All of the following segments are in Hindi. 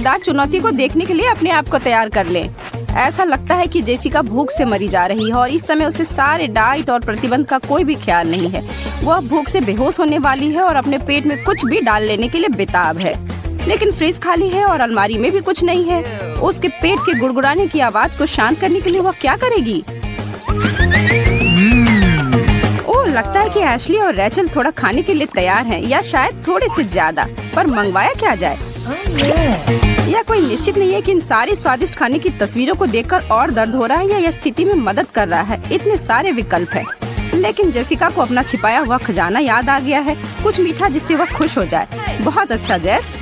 मजेदार चुनौती को देखने के लिए अपने आप को तैयार कर लें। ऐसा लगता है कि जेसिका भूख से मरी जा रही है और इस समय उसे सारे डाइट और प्रतिबंध का कोई भी ख्याल नहीं है। वह भूख से बेहोश होने वाली है और अपने पेट में कुछ भी डाल लेने के लिए बेताब है। लेकिन फ्रिज खाली है और अलमारी में भी कुछ नहीं है। उसके पेट के गुड़गुड़ाने की आवाज को शांत करने के लिए वह क्या करेगी? ओह, लगता है कि एशली और रैचल थोड़ा खाने के लिए तैयार हैं, या शायद थोड़े से ज्यादा। पर मंगवाया क्या जाए? यह कोई निश्चित नहीं है कि इन सारे स्वादिष्ट खाने की तस्वीरों को देखकर और दर्द हो रहा है या यह स्थिति में मदद कर रहा है। इतने सारे विकल्प हैं। लेकिन जेसिका को अपना छिपाया हुआ खजाना याद आ गया है, कुछ मीठा जिससे वह खुश हो जाए। बहुत अच्छा जेस।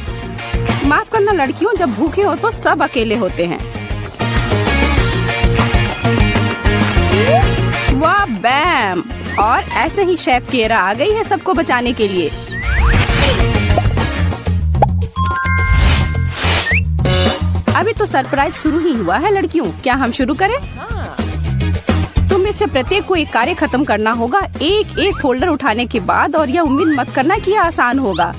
माफ करना लड़कियों, जब भूखे हो तो सब अकेले होते हैं। वाह बैम! और ऐसे ही शेफ किएरा आ गई है सबको बचाने के लिए। अभी तो सरप्राइज शुरू ही हुआ है लड़कियों, क्या हम शुरू करें? तुम में से प्रत्येक को एक कार्य खत्म करना होगा एक एक फोल्डर उठाने के बाद, और यह उम्मीद मत करना कि यह आसान होगा।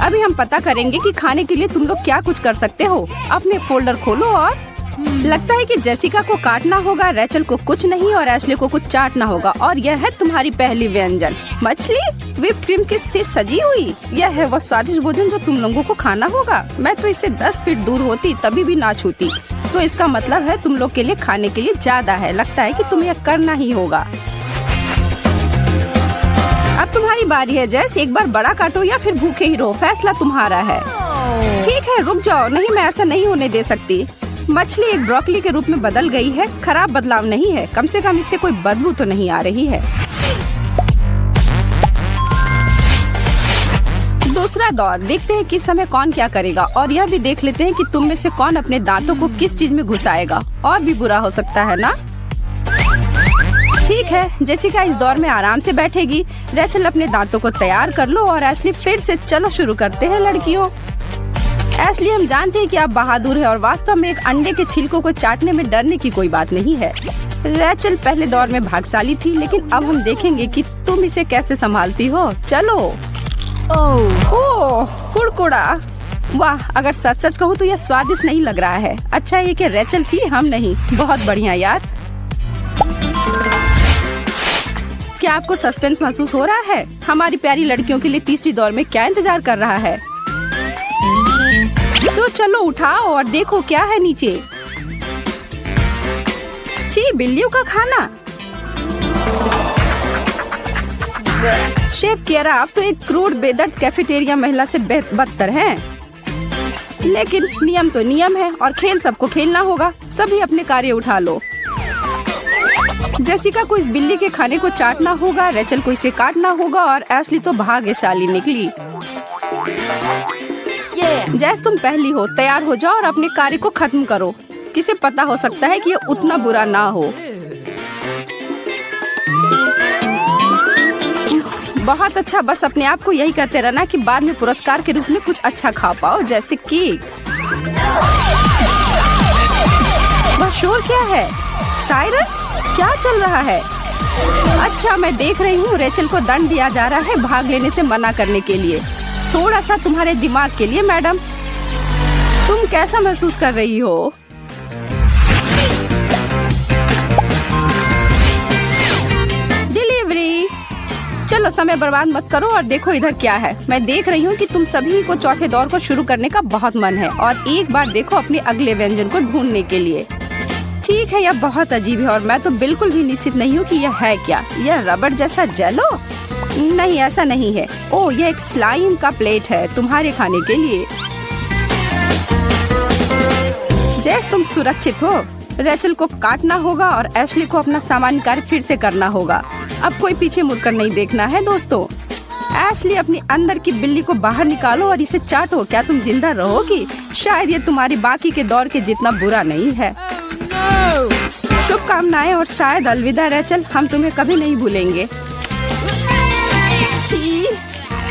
अभी हम पता करेंगे कि खाने के लिए तुम लोग क्या कुछ कर सकते हो। अपने फोल्डर खोलो और लगता है कि जेसिका को काटना होगा, रैचल को कुछ नहीं और एशले को कुछ चाटना होगा। और यह है तुम्हारी पहली व्यंजन, मछली व्हिप क्रीम से सजी हुई। यह है वो स्वादिष्ट भोजन जो तुम लोगों को खाना होगा। मैं तो इससे 10 फीट दूर होती तभी भी ना छूती। तो इसका मतलब है तुम लोग के लिए खाने के लिए ज्यादा है। लगता है कि तुम्हें यह करना ही होगा। अब तुम्हारी बारी है जैस, एक बार बड़ा काटो या फिर भूखे ही रहो, फैसला तुम्हारा है। ठीक है, रुक जाओ। नहीं, मैं ऐसा नहीं होने दे सकती। मछली एक ब्रोकली के रूप में बदल गई है। खराब बदलाव नहीं है, कम से कम इससे कोई बदबू तो नहीं आ रही है। दूसरा दौर, देखते हैं किस समय कौन क्या करेगा, और यह भी देख लेते हैं कि तुम में से कौन अपने दांतों को किस चीज में घुसाएगा। और भी बुरा हो सकता है ना? ठीक है, जेसिका इस दौर में आराम से बैठेगी। रैचल अपने दांतों को तैयार कर लो और एशली फिर से चलो शुरू करते हैं लड़कियों। एशली, हम जानते हैं कि आप बहादुर है और वास्तव में एक अंडे के छिलकों को चाटने में डरने की कोई बात नहीं है। रैचल पहले दौर में भाग्यशाली थी, लेकिन अब हम देखेंगे कि तुम इसे कैसे संभालती हो। चलो। ओह, कुड़कुड़ा। वाह, अगर सच सच कहूँ तो यह स्वादिष्ट नहीं लग रहा है। अच्छा है कि रैचल थी, हम नहीं। बहुत बढ़िया यार। क्या आपको सस्पेंस महसूस हो रहा है? हमारी प्यारी लड़कियों के लिए तीसरी दौर में क्या इंतजार कर रहा है? तो चलो उठाओ और देखो क्या है नीचे। छी, बिल्लियों का खाना। शेफ किएरा आप तो एक क्रूड बेदर्द कैफेटेरिया महिला से बदतर हैं। लेकिन नियम तो नियम है और खेल सबको खेलना होगा। सभी अपने कार्य उठा लो। जेसिका को इस बिल्ली के खाने को चाटना होगा, रैचल को इसे काटना होगा और एशली तो भाग्यशाली निकली। जैस, तुम पहली हो, तैयार हो जाओ और अपने कार्य को खत्म करो। किसे पता हो सकता है कि ये उतना बुरा ना हो। बहुत अच्छा, बस अपने आप को यही कहते रहना कि बाद में पुरस्कार के रूप में कुछ अच्छा खा पाओ, जैसे केक। वह शोर क्या है? सायरन, क्या चल रहा है? अच्छा, मैं देख रही हूँ रैचल को दंड दिया जा रहा है भाग लेने से मना करने के लिए। थोड़ा सा तुम्हारे दिमाग के लिए मैडम। तुम कैसा महसूस कर रही हो? डिलीवरी। चलो समय बर्बाद मत करो और देखो इधर क्या है। मैं देख रही हूँ कि तुम सभी को चौथे दौर को शुरू करने का बहुत मन है और एक बार देखो अपने अगले व्यंजन को ढूंढने के लिए। ठीक है, यह बहुत अजीब है और मैं तो बिल्कुल भी निश्चित नहीं हूँ कि यह है क्या। यह रबड़ जैसा जेलो? नहीं, ऐसा नहीं है। ओह, यह एक स्लाइम का प्लेट है तुम्हारे खाने के लिए। जैस, तुम सुरक्षित हो। रैचल को काटना होगा और एशली को अपना सामान्य कार्य फिर से करना होगा। अब कोई पीछे मुड़कर नहीं देखना है दोस्तों। एशली, अपनी अंदर की बिल्ली को बाहर निकालो और इसे चाटो। क्या तुम जिंदा रहोगी? शायद ये तुम्हारी बाकी के दौर के जितना बुरा नहीं है। शुभकामनाएं और शायद अलविदा रैचल, हम तुम्हें कभी नहीं भूलेंगे।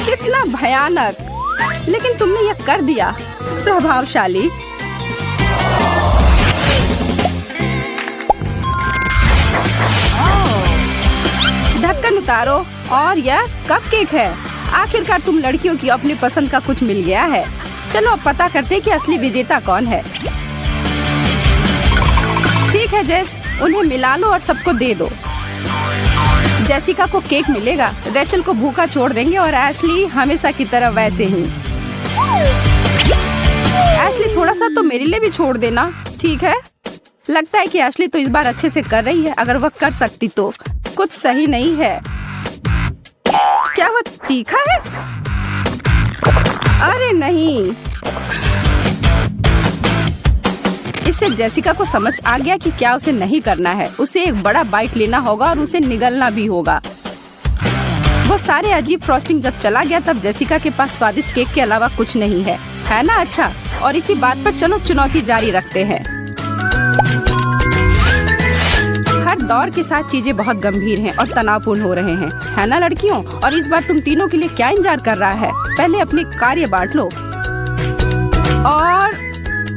कितना भयानक, लेकिन तुमने यह कर दिया। प्रभावशाली। ढक्कन उतारो और यह कपकेक है। आखिरकार तुम लड़कियों की अपनी पसंद का कुछ मिल गया है। चलो अब पता करते हैं कि असली विजेता कौन है। ठीक है जेस, उन्हें मिला लो और सबको दे दो। जेसिका को केक मिलेगा, रेचल को भूखा छोड़ देंगे और एशली हमेशा की तरह वैसे ही। एशली थोड़ा सा तो मेरे लिए भी छोड़ देना। ठीक है, लगता है कि एशली तो इस बार अच्छे से कर रही है। अगर वह कर सकती तो कुछ सही नहीं है। क्या वो तीखा है? अरे नहीं। इससे जेसिका को समझ आ गया कि क्या उसे नहीं करना है। उसे एक बड़ा बाइट लेना होगा और उसे निगलना भी होगा। वो सारे अजीब फ्रॉस्टिंग जब चला गया तब जेसिका के पास स्वादिष्ट केक के अलावा कुछ नहीं है ना? अच्छा, और इसी बात पर चलो चुनौती जारी रखते हैं। हर दौर के साथ चीजें बहुत गंभीर हैं और तनावपूर्ण हो रहे हैं, है ना लड़कियों? और इस बार तुम तीनों के लिए क्या इंतजार कर रहा है? पहले अपने कार्य बांट लो। और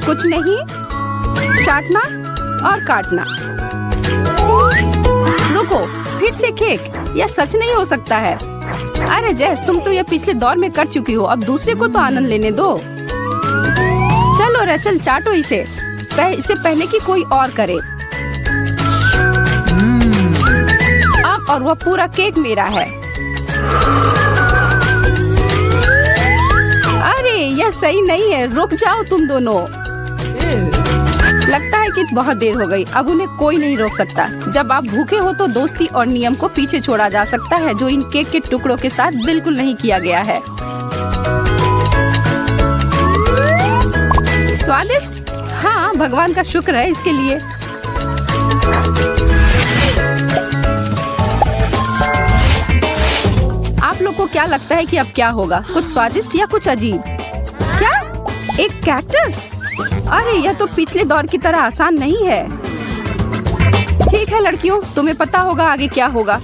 कुछ नहीं, चाटना और काटना। रुको, फिर से केक? यह सच नहीं हो सकता है। अरे जेस, तुम तो यह पिछले दौर में कर चुकी हो, अब दूसरे को तो आनंद लेने दो। चलो रेचल, चाटो इसे, इससे पहले कि कोई और करे। अब और वह पूरा केक मेरा है। अरे यह सही नहीं है, रुक जाओ तुम दोनों। लगता है कि बहुत देर हो गई, अब उन्हें कोई नहीं रोक सकता। जब आप भूखे हो तो दोस्ती और नियम को पीछे छोड़ा जा सकता है, जो इन केक के टुकड़ों के साथ बिल्कुल नहीं किया गया है। स्वादिष्ट? हाँ, भगवान का शुक्र है इसके लिए। आप लोग को क्या लगता है कि अब क्या होगा? कुछ स्वादिष्ट या कुछ अजीब? क्या? एक कैक्टस? अरे यह तो पिछले दौर की तरह आसान नहीं है। ठीक है लड़कियों, तुम्हें पता होगा आगे क्या होगा।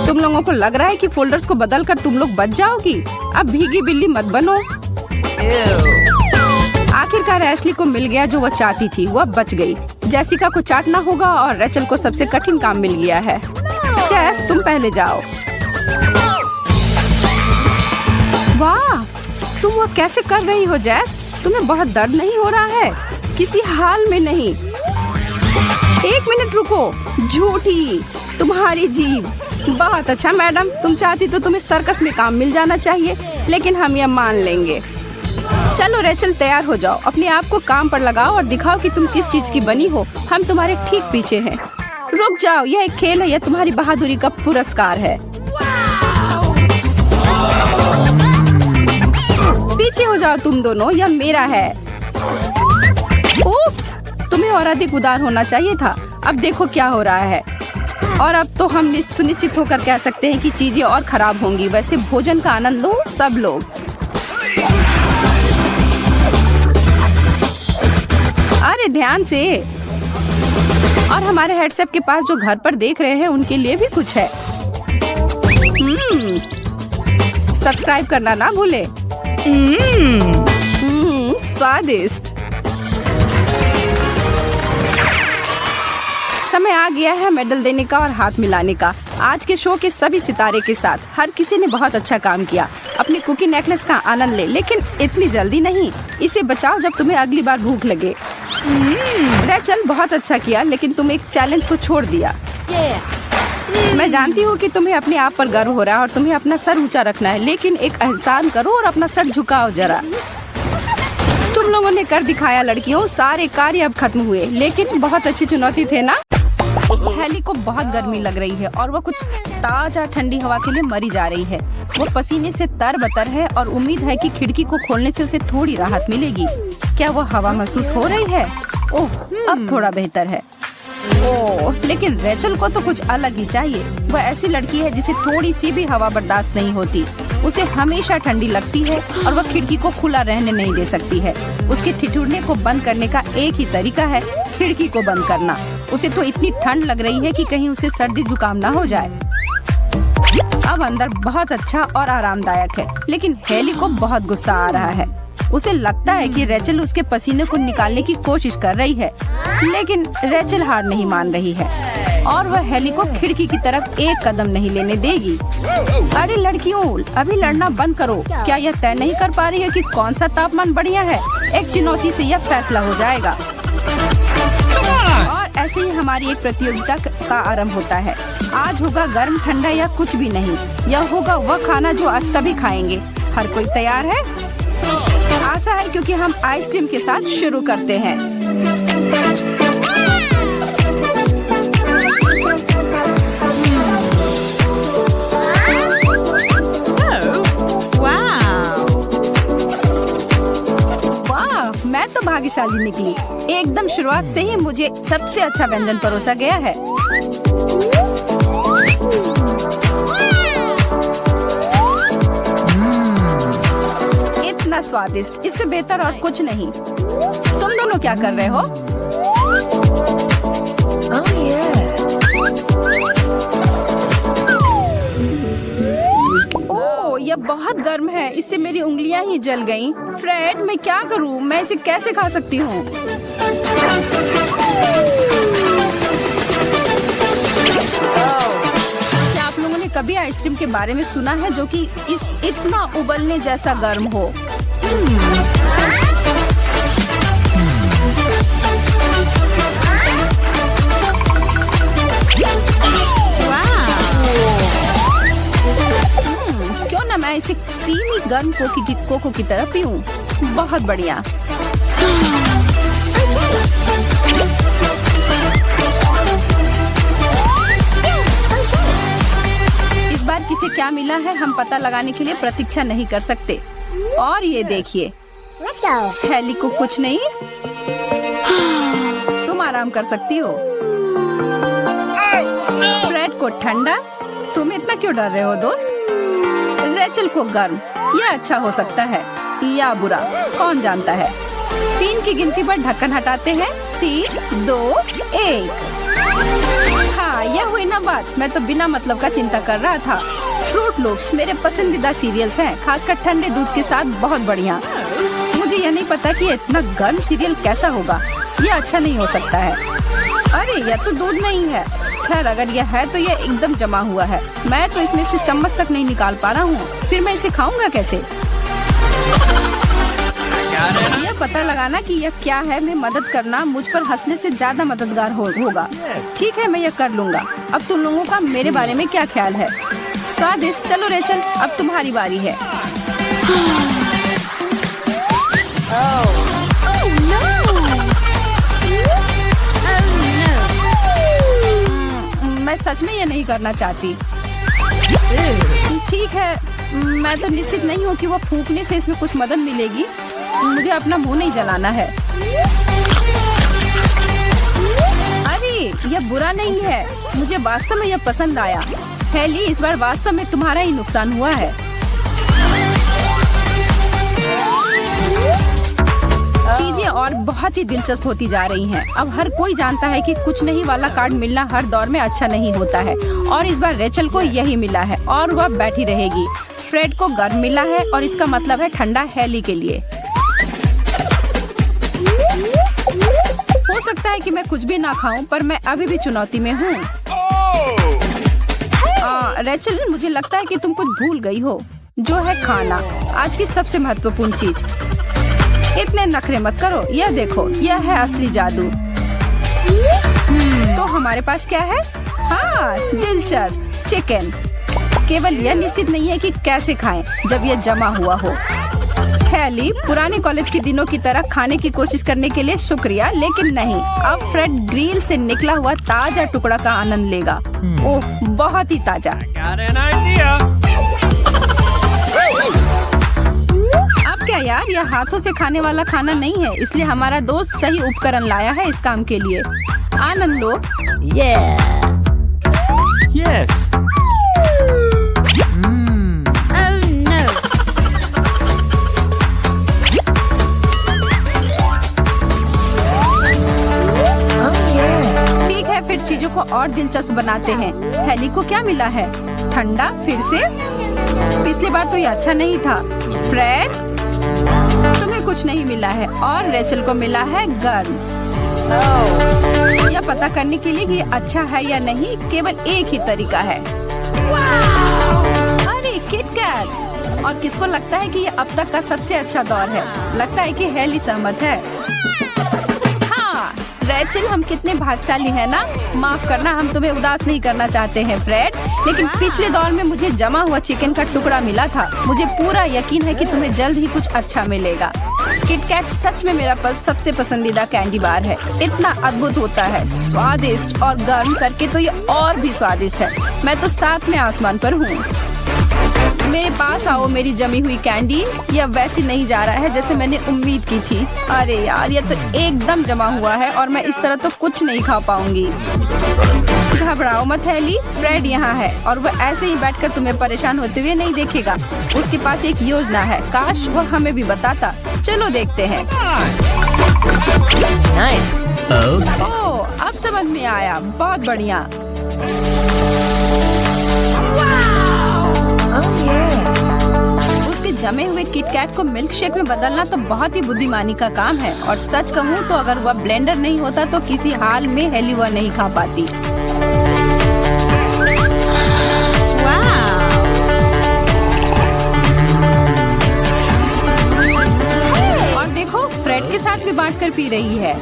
तुम लोगों को लग रहा है कि फोल्डर्स को बदलकर तुम लोग बच जाओगी? अब भीगी बिल्ली मत बनो। आखिरकार एशली को मिल गया जो वह चाहती थी, वह बच गई। जेसिका को चाटना होगा और रेचल को सबसे कठिन काम मिल गया है। जेस, तुम पहले जाओ। वाह, तुम वह कैसे कर रही हो जेस? तुम्हें बहुत दर्द नहीं हो रहा है? किसी हाल में नहीं। एक मिनट रुको, झूठी, तुम्हारी जीभ। बहुत अच्छा मैडम, तुम चाहती तो तुम्हें सर्कस में काम मिल जाना चाहिए, लेकिन हम यह मान लेंगे। चलो रेचल, तैयार हो जाओ, अपने आप को काम पर लगाओ और दिखाओ कि तुम किस चीज की बनी हो। हम तुम्हारे ठीक पीछे हैं। रुक जाओ, यह एक खेल है, यह तुम्हारी बहादुरी का पुरस्कार है। पीछे हो जाओ तुम दोनों, यह मेरा है। उप्स, तुम्हें और अधिक उदार होना चाहिए था। अब देखो क्या हो रहा है। और अब तो हम सुनिश्चित होकर कह सकते हैं कि चीजें और खराब होंगी। वैसे भोजन का आनंद लो सब लोग। अरे ध्यान से। और हमारे हेडसेट के पास जो घर पर देख रहे हैं उनके लिए भी कुछ है। सब्सक्राइब करना ना भूले। स्वादिष्ट। समय आ गया है मेडल देने का और हाथ मिलाने का। आज के शो के सभी सितारे के साथ हर किसी ने बहुत अच्छा काम किया। अपनी कुकी नेकलेस का आनंद ले, लेकिन इतनी जल्दी नहीं। इसे बचाओ जब तुम्हें अगली बार भूख लगे। रेचल, बहुत अच्छा किया, लेकिन तुम एक चैलेंज को छोड़ दिया। मैं जानती हूँ कि तुम्हें अपने आप पर गर्व हो रहा है और तुम्हें अपना सर ऊंचा रखना है, लेकिन एक एहसान करो और अपना सर झुकाओ जरा। तुम लोगों ने कर दिखाया लड़कियों, सारे कार्य अब खत्म हुए, लेकिन बहुत अच्छी चुनौती थे ना? हेली को बहुत गर्मी लग रही है और वो कुछ ताजा ठंडी हवा के लिए मरी जा रही है। वो पसीने से तरबतर है और उम्मीद है कि खिड़की को खोलने से उसे थोड़ी राहत मिलेगी। क्या वो हवा महसूस हो रही है? ओह, अब थोड़ा बेहतर है। ओह, लेकिन रेचल को तो कुछ अलग ही चाहिए। वह ऐसी लड़की है जिसे थोड़ी सी भी हवा बर्दाश्त नहीं होती। उसे हमेशा ठंडी लगती है और वह खिड़की को खुला रहने नहीं दे सकती है। उसके ठिठुरने को बंद करने का एक ही तरीका है, खिड़की को बंद करना। उसे तो इतनी ठंड लग रही है कि कहीं उसे सर्दी जुकाम ना हो जाए। अब अंदर बहुत अच्छा और आरामदायक है, लेकिन हेली को बहुत गुस्सा आ रहा है। उसे लगता है कि रेचल उसके पसीने को निकालने की कोशिश कर रही है, लेकिन रेचल हार नहीं मान रही है। और वह हेली को खिड़की की तरफ एक कदम नहीं लेने देगी। अरे लड़कियों, अभी लड़ना बंद करो। क्या यह तय नहीं कर पा रही है कि कौन सा तापमान बढ़िया है? एक चुनौती से यह फैसला हो जाएगा। और ऐसे ही हमारी एक प्रतियोगिता का आरंभ होता है। आज होगा गर्म, ठंडा या कुछ भी नहीं। यह होगा वह खाना जो आज सभी खाएंगे। हर कोई तैयार है? आशा है, क्योंकि हम आइसक्रीम के साथ शुरू करते हैं। वाह, मैं तो भाग्यशाली निकली। एकदम शुरुआत से ही मुझे सबसे अच्छा व्यंजन परोसा गया है। इतना स्वादिष्ट, इससे बेहतर और कुछ नहीं। तुम दोनों क्या कर रहे हो? ओह, यह बहुत गर्म है। इससे मेरी उंगलियां ही जल गईं। फ्रेड, मैं क्या करूं? मैं इसे कैसे खा सकती हूँ? क्या आप लोगों ने कभी आइसक्रीम के बारे में सुना है जो कि इतना उबलने जैसा गर्म हो? क्यों ना मैं इसे क्रीमी गर्म कोको की तरह पीऊं? बहुत बढ़िया। इस बार किसे क्या मिला है हम पता लगाने के लिए प्रतीक्षा नहीं कर सकते। और ये देखिए, हेली को कुछ नहीं। तुम आराम कर सकती हो। फ्रेड को ठंडा। तुम इतना क्यों डर रहे हो दोस्त? रेचल को गर्म। यह अच्छा हो सकता है या बुरा, कौन जानता है। 3 की गिनती पर ढक्कन हटाते हैं। 3, 2, 1। हाँ, यह हुई ना बात। मैं तो बिना मतलब का चिंता कर रहा था। फ्रूट लूप्स मेरे पसंदीदा सीरियल्स हैं, खासकर ठंडे दूध के साथ बहुत बढ़िया। मुझे यह नहीं पता कि इतना गर्म सीरियल कैसा होगा। यह अच्छा नहीं हो सकता है। अरे, यह तो दूध नहीं है। खैर, अगर यह है तो यह एकदम जमा हुआ है। मैं तो इसमें से चम्मच तक नहीं निकाल पा रहा हूँ। फिर मैं इसे खाऊंगा कैसे? यह पता लगाना कि यह क्या है में मदद करना मुझ पर हंसने से ज्यादा मददगार होगा। ठीक है, मैं यह कर लूंगा। अब तुम लोगों का मेरे बारे में क्या ख्याल है? स्वादिष्ट। चलो रेचल, अब तुम्हारी बारी है। मैं सच में ये नहीं करना चाहती। ठीक है, मैं तो निश्चित नहीं हूँ कि वो फूंकने से इसमें कुछ मदद मिलेगी। मुझे अपना मुंह नहीं जलाना है। अरे, यह बुरा नहीं है। मुझे वास्तव में यह पसंद आया। हेली, इस बार वास्तव में तुम्हारा ही नुकसान हुआ है। चीजें और बहुत ही दिलचस्प होती जा रही हैं। अब हर कोई जानता है कि कुछ नहीं वाला कार्ड मिलना हर दौर में अच्छा नहीं होता है। और इस बार रेचल को यही मिला है और वह बैठी रहेगी। फ्रेड को गर्म मिला है और इसका मतलब है ठंडा हेली के लिए। हो सकता है कि मैं कुछ भी ना खाऊं, पर मैं अभी भी चुनौती में हूँ। रेचल, मुझे लगता है कि तुम कुछ भूल गई हो, जो है खाना। आज की सबसे महत्वपूर्ण चीज। इतने नखरे मत करो। यह देखो, यह है असली जादू। तो हमारे पास क्या है? हाँ, दिलचस्प चिकन। केवल यह निश्चित नहीं है कि कैसे खाएं जब यह जमा हुआ हो। हेली, पुराने कॉलेज के दिनों की तरह खाने की कोशिश करने के लिए शुक्रिया, लेकिन नहीं। अब फ्रेड ग्रिल से निकला हुआ ताजा टुकड़ा का आनंद लेगा। ओह, बहुत ही ताजा। अब क्या यार, यह हाथों से खाने वाला खाना नहीं है, इसलिए हमारा दोस्त सही उपकरण लाया है इस काम के लिए। आनंद लो। Yes. ठीक है, फिर चीजों को और दिलचस्प बनाते हैं। हेली को क्या मिला है? ठंडा। फिर से? पिछली बार तो ये अच्छा नहीं था। फ्रेड, तुम्हें कुछ नहीं मिला है और रेचल को मिला है गर्म। यह पता करने के लिए कि ये अच्छा है या नहीं केवल एक ही तरीका है। अरे किट कैट्स! और किसको लगता है कि ये अब तक का सबसे अच्छा दौर है? लगता है कि हेली सहमत है। हाँ रेचल, हम कितने भाग्यशाली हैं ना। माफ करना, हम तुम्हें उदास नहीं करना चाहते हैं फ्रेड, लेकिन पिछले दौर में मुझे जमा हुआ चिकन का टुकड़ा मिला था। मुझे पूरा यकीन है कि तुम्हें जल्द ही कुछ अच्छा मिलेगा। किटकैट सच में मेरा सबसे पसंदीदा कैंडी बार है। इतना अद्भुत होता है, स्वादिष्ट और गर्म करके तो ये और भी स्वादिष्ट है। मैं तो साथ में आसमान पर हूँ। मेरे पास आओ मेरी जमी हुई कैंडी। यह वैसी नहीं जा रहा है जैसे मैंने उम्मीद की थी। अरे यार, यह तो एकदम जमा हुआ है और मैं इस तरह तो कुछ नहीं खा पाऊंगी। घबराओ मत हेली, फ्रेड यहाँ है और वह ऐसे ही बैठकर तुम्हें परेशान होते हुए नहीं देखेगा। उसके पास एक योजना है, काश वह हमें भी बताता। चलो देखते हैं। ओह, अब समझ में आया, बहुत बढ़िया। उसके जमे हुए किटकैट को मिल्क शेक में बदलना तो बहुत ही बुद्धिमानी का काम है। और सच कहूँ तो अगर वह ब्लेंडर नहीं होता तो किसी हाल में हेली वह नहीं खा पाती। और देखो, फ्रेड के साथ भी बांटकर पी रही है।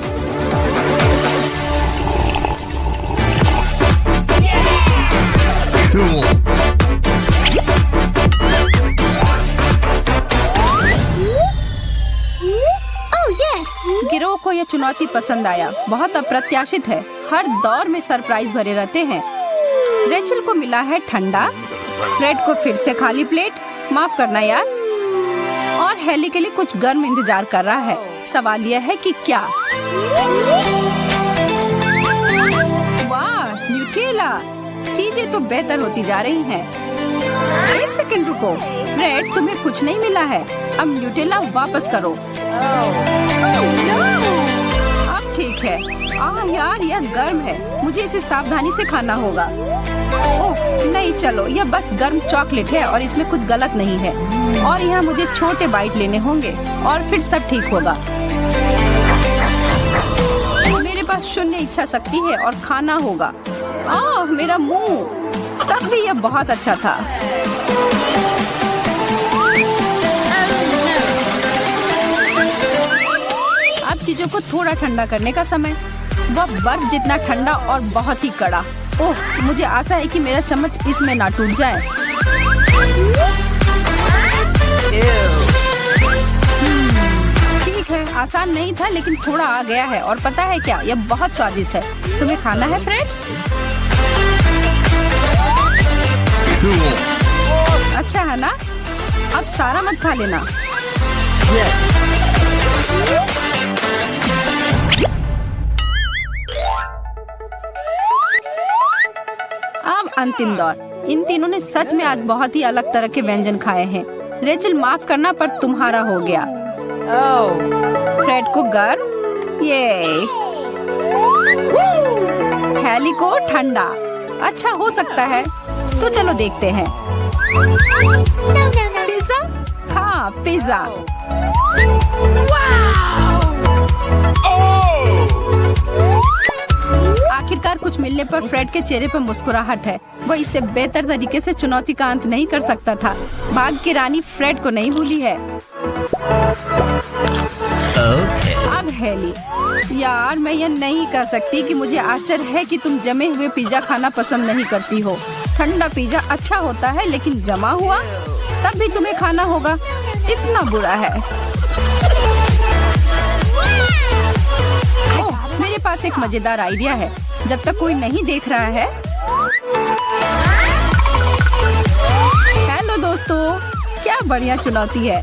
गिरोह को यह चुनौती पसंद आया। बहुत अप्रत्याशित है, हर दौर में सरप्राइज भरे रहते हैं। रेचल को मिला है ठंडा, फ्रेड को फिर से खाली प्लेट, माफ करना यार, और हेली के लिए कुछ गर्म इंतजार कर रहा है। सवाल यह है कि क्या? वाह, न्यूटेला! चीजें तो बेहतर होती जा रही हैं। एक सेकंड रुको, फ्रेड तुम्हें कुछ नहीं मिला है। अब न्यूटेला वापस करो। अब ठीक है। यार, यह गर्म है, मुझे इसे सावधानी से खाना होगा। ओह नहीं, चलो, यह बस गर्म चॉकलेट है और इसमें कुछ गलत नहीं है। और यहाँ मुझे छोटे बाइट लेने होंगे और फिर सब ठीक होगा। मेरे पास शून्य इच्छा शक्ति है और खाना होगा। मेरा मुंह, तब भी यह बहुत अच्छा था। अब चीजों को थोड़ा ठंडा करने का समय। वह बर्फ जितना ठंडा और बहुत ही कड़ा। ओह, मुझे आशा है कि मेरा चम्मच इसमें ना टूट जाए। ठीक है, आसान नहीं था लेकिन थोड़ा आ गया है। और पता है क्या, यह बहुत स्वादिष्ट है। तुम्हें खाना है फ्रेड? अच्छा है ना? अब सारा मत खा लेना। अब अंतिम दौर। इन तीनों ने सच में आज बहुत ही अलग तरह के व्यंजन खाए हैं। रेचल, माफ करना पर तुम्हारा हो गया। फ्रेड को गर्म, ये हेली को ठंडा। अच्छा हो सकता है, तो चलो देखते हैं। पिज्जा? हाँ, पिज्जा। आखिरकार कुछ मिलने पर फ्रेड के चेहरे पर मुस्कुराहट है। वो इससे बेहतर तरीके से चुनौती का अंत नहीं कर सकता था। भाग्य की रानी फ्रेड को नहीं भूली है। अब हेली, यार मैं यह नहीं कह सकती कि मुझे आश्चर्य है कि तुम जमे हुए पिज्जा खाना पसंद नहीं करती हो। ठंडा पिज्जा अच्छा होता है लेकिन जमा हुआ तब भी तुम्हें खाना होगा। इतना बुरा है। ओह, मेरे पास एक मजेदार आइडिया है। जब तक कोई नहीं देख रहा है। हेलो दोस्तों, क्या बढ़िया चुनौती है।